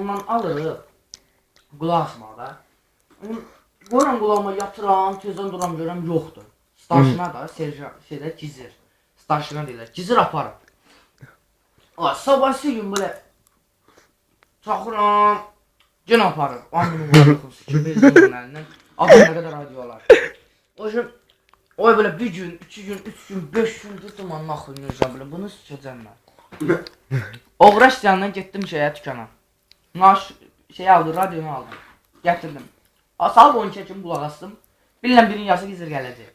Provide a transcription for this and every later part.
telefondan alırıq. Qulaq asmağa. Qoyuram qulağıma yatıram, tezdən duram görürəm, yoxdur. Stajına da, şeydə gizir. Stajına deyirlər, gizir aparıb. Sabahsı gün belə çaxıram, gen aparıb. Anımın var yoxuz ki, bezin günlərindən. Adam nə qədər radiolar. O gün, o belə bir gün, 2 gün, 3 gün, 5 gün tuttum anın axırını özəm belə, bunu sikəcəm mən. Oğraş yanından getdim şeyə, tükana. Şey aldım, radionu aldım. Gətirdim. Saat 12 kimi qulaq astım. Bilirəm birinin yarısı gizir gələcək.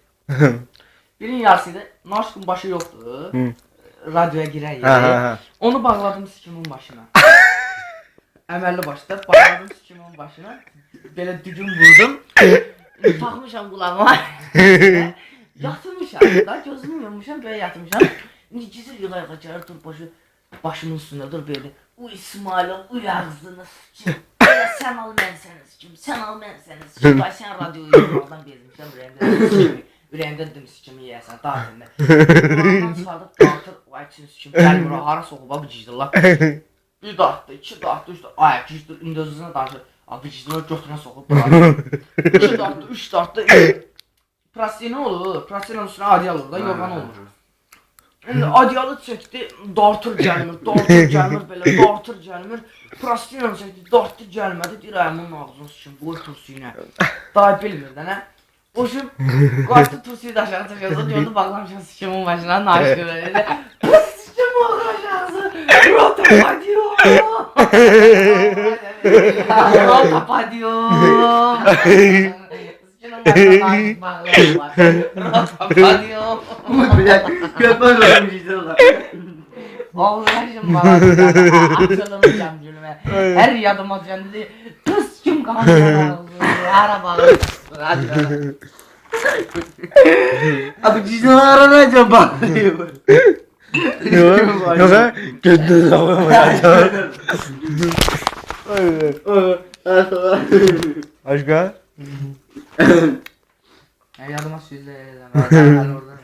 Birinin yarısıydı, naşqın başı yoxdur. Radioya girək. Onu bağladım sikimin başına. Əməlli başda bağladım sikimin başına. Belə dügün vurdum. Taxmışam qulağıma. Yatırmışam da, gözümü yumuşam, belə yatırmışam. Gizir yıla gəlir, dur başımın üstündə dur belə. Uy İsmail'im, uy ağzını sikim. Sen al mən səni sikim, sen al mən səni sikim. Ay sən radioyu yumruqdan bezmişəm, ürəyimdə dedim sikimi yiyəsən, daxilində. Qulağından çıxardıb dağıtır, ay üçün sikim, gəlmir o, hara soğub, abi gizdirlər. Bir dartdı, 2 dartdı, 3 dartdı, ay gizdir, indi özünə danışır. Abi gizdirlər, götürünə soğub, bırak. 2 dartdı, 3 dartdı, prasiyyə olur, prasiyyə üstünə adiyal olur da, yorğan olmur. Adiyalı çəkdi, dartır gəlmir, belə, dartır gəlmir. Prasiyyə çəkdi, dartır gəlmədi, deyir ayımın ağzını sikim, qoy tursiyinə. Daha bilmir də nə? O gün, qaçdı tursiyi daşağı çəkəsə, gördü bağlamışam sikimin başına, naş görəli. Pıs sikim oğlu aşağısı, rota padiyo. Rota padiyo. Sikimin başına naş bağlayalım. Rota padiyo. Köpək vermişdilər. Oğlaşım bağlayalım, açılmışam gülmə. Hər yadıma düşəndə, pıs kim qalmışam ağzını, hara bağlayalım. Abi ciznalara necə bağlayır? Yok ha? Gönderiz ama. Başka? Yadıma sözlər eləmə, orada.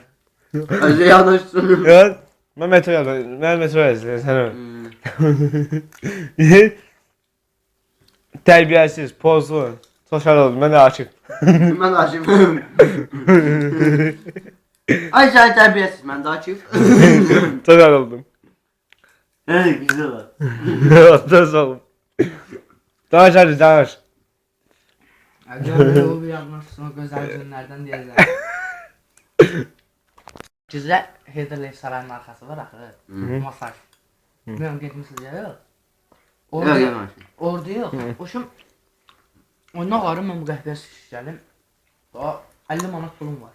Acı yanaşsın. Ya ben metro yazdım. Ben metro yazdım. Sen terbiyesiz, pozlu, sosyal oldum. Ben de açık. Mən aşıqım. Ay sən tərbiyəsiz, mən də açıq. Sosyal oldum. Güzel var. Nasıl oldum? Danış hadi danış. Görmür o bir yazmışsın o gözəl günlərdən deyəcək. Güzel Heydərliyev sarayının arxası var axı. Masaj. Bilməm getmişsiniz ya yox? Orada yox. Oşum ondan qarım mən bu qəhvəyə sıçış gəlim. Daha 50 manat pulum var.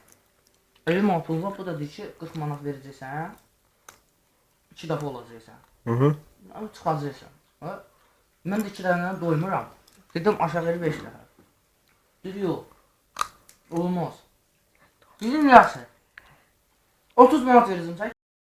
50 manat pulum var, bu da deyir ki 40 manat verəcəksən. 2 dəfə olacaqsan. Çıxacaqsan. Mən də 2 dəfə doymuram. Dedim aşağı verir 5 dəfə. Dedi yox. Olmaz. Dedim yaxşı. 30 manat verəcəm sən